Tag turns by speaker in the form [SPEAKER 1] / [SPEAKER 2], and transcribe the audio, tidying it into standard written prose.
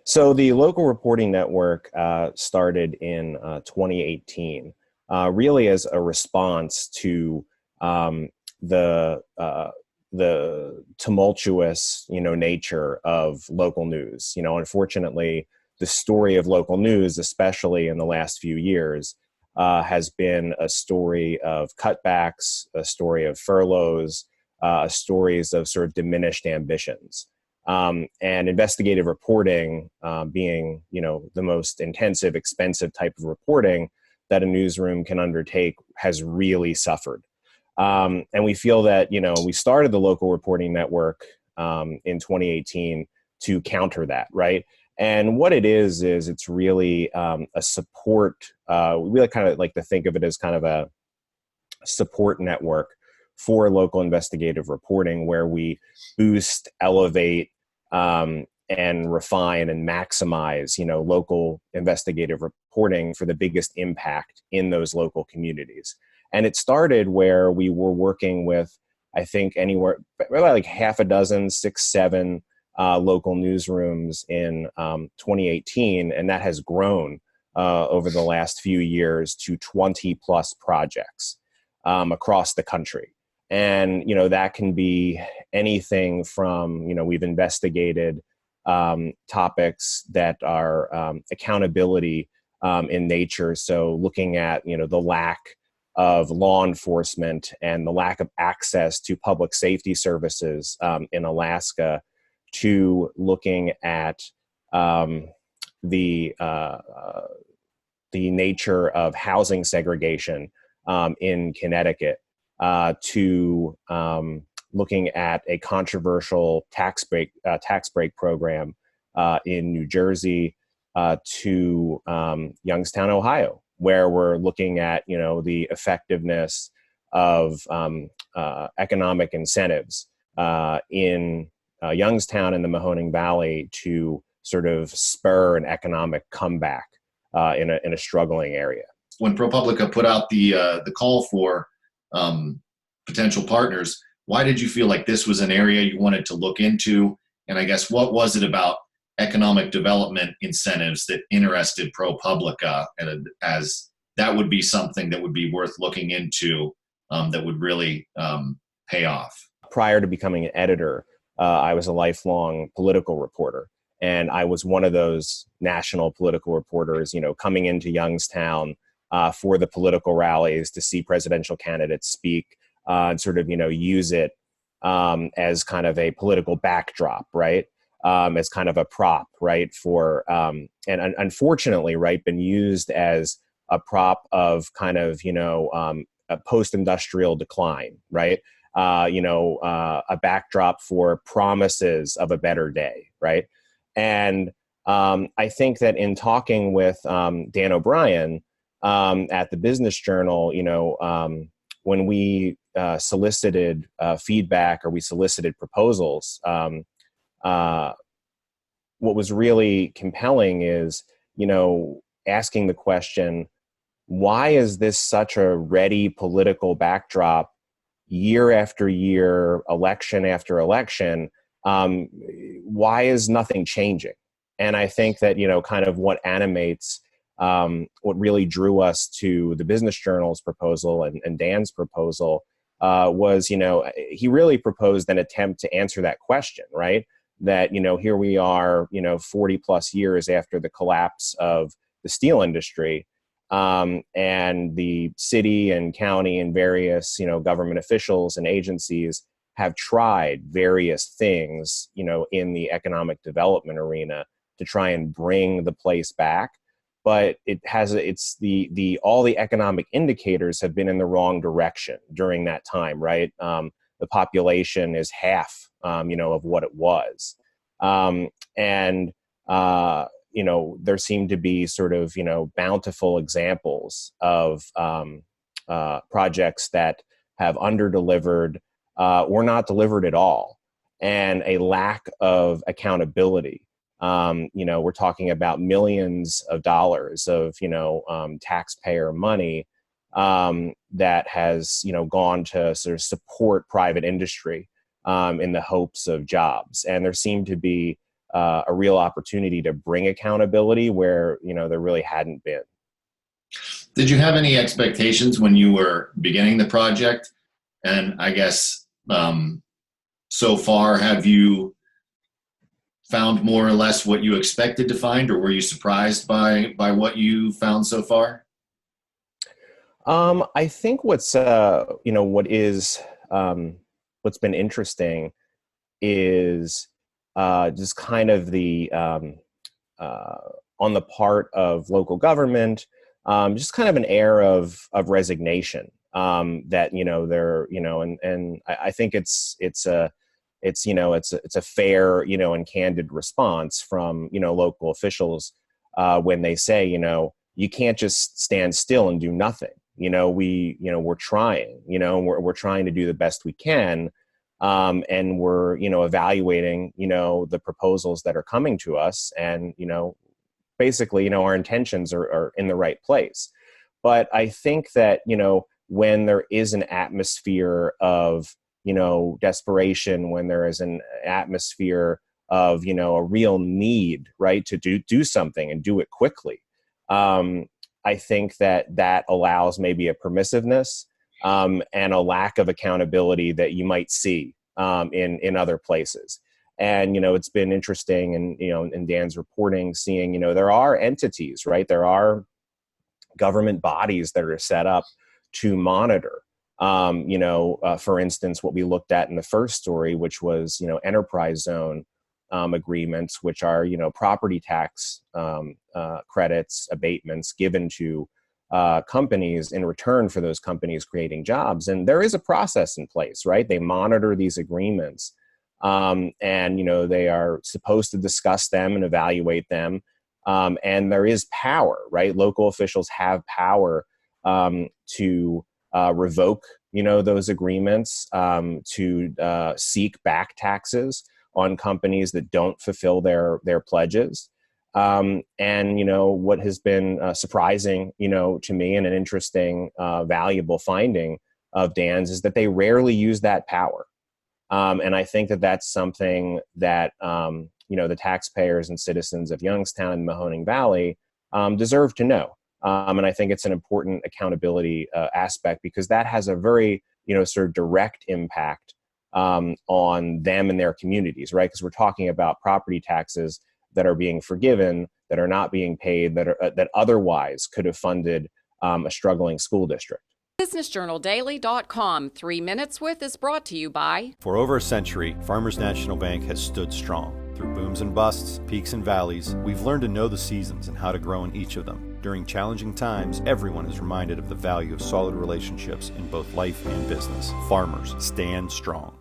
[SPEAKER 1] So the local reporting network started in 2018, really as a response to um, the uh, the tumultuous, nature of local news. Unfortunately, the story of local news, especially in the last few years, has been a story of cutbacks, a story of furloughs, stories of sort of diminished ambitions. And investigative reporting, being the most intensive, expensive type of reporting that a newsroom can undertake, has really suffered. And we feel that we started the local reporting network in 2018 to counter that, right? And what it is it's really a support. We really kind of like to think of it as kind of a support network for local investigative reporting, where we boost, elevate, and refine and maximize, local investigative reporting for the biggest impact in those local communities. And it started where we were working with, I think, anywhere about like half a dozen, 6, 7 local newsrooms in 2018, and that has grown over the last few years to 20 plus projects across the country. And, that can be anything from, we've investigated topics that are accountability in nature. So looking at, the lack of law enforcement and the lack of access to public safety services in Alaska, to looking at the nature of housing segregation in Connecticut, to looking at a controversial tax break program in New Jersey, to Youngstown, Ohio, where we're looking at the effectiveness of economic incentives in Youngstown and the Mahoning Valley to sort of spur an economic comeback in a struggling area.
[SPEAKER 2] When ProPublica put out the call for potential partners, why did you feel like this was an area you wanted to look into? And I guess what was it about economic development incentives that interested ProPublica, and as that would be something that would be worth looking into, that would really pay off?
[SPEAKER 1] Prior to becoming an editor, I was a lifelong political reporter. And I was one of those national political reporters, coming into Youngstown for the political rallies to see presidential candidates speak, and sort of, use it as kind of a political backdrop, right? As kind of a prop, right? For, and unfortunately, right, been used as a prop of kind of, a post-industrial decline, right? A backdrop for promises of a better day, right? And I think that in talking with Dan O'Brien at the Business Journal, when we solicited feedback, or we solicited proposals, what was really compelling is, asking the question, why is this such a ready political backdrop year after year, election after election? Why is nothing changing? And I think that, kind of what animates, what really drew us to the Business Journal's proposal and Dan's proposal was, he really proposed an attempt to answer that question, right? That, here we are, 40 plus years after the collapse of the steel industry, and the city and county and various, government officials and agencies have tried various things, in the economic development arena to try and bring the place back. But all the economic indicators have been in the wrong direction during that time, right? The population is half, of what it was. There seem to be sort of, bountiful examples of projects that have underdelivered or not delivered at all, and a lack of accountability. We're talking about millions of dollars of, taxpayer money that has, gone to sort of support private industry in the hopes of jobs. And there seem to be a real opportunity to bring accountability where, there really hadn't been.
[SPEAKER 2] Did you have any expectations when you were beginning the project? And I guess so far, have you found more or less what you expected to find, or were you surprised by what you found so far?
[SPEAKER 1] I think what's been interesting is just kind of the on the part of local government, just kind of an air of resignation that and I think it's a fair and candid response from local officials when they say you can't just stand still and do nothing. We're trying. We're trying to do the best we can. And we're, evaluating, the proposals that are coming to us, and, basically, our intentions are in the right place. But I think that, when there is an atmosphere of, desperation, when there is an atmosphere of, a real need, right, to do something and do it quickly, I think that allows maybe a permissiveness and a lack of accountability that you might see in other places. And, it's been interesting, and, in Dan's reporting, seeing, there are entities, right? There are government bodies that are set up to monitor, for instance, what we looked at in the first story, which was, enterprise zone agreements, which are, property tax credits, abatements given to companies in return for those companies creating jobs. And there is a process in place, right? They monitor these agreements, and, they are supposed to discuss them and evaluate them. And there is power, right? Local officials have power to revoke, those agreements, to seek back taxes on companies that don't fulfill their pledges. And, what has been surprising, to me, and an interesting, valuable finding of Dan's, is that they rarely use that power. And I think that that's something that, the taxpayers and citizens of Youngstown and Mahoning Valley deserve to know. And I think it's an important accountability aspect, because that has a very, sort of direct impact on them and their communities, right? Because we're talking about property taxes that are being forgiven, that are not being paid, that otherwise could have funded a struggling school district.
[SPEAKER 3] BusinessJournalDaily.com 3 Minutes With is brought to you by...
[SPEAKER 4] For over a century, Farmers National Bank has stood strong. Through booms and busts, peaks and valleys, we've learned to know the seasons and how to grow in each of them. During challenging times, everyone is reminded of the value of solid relationships in both life and business. Farmers, stand strong.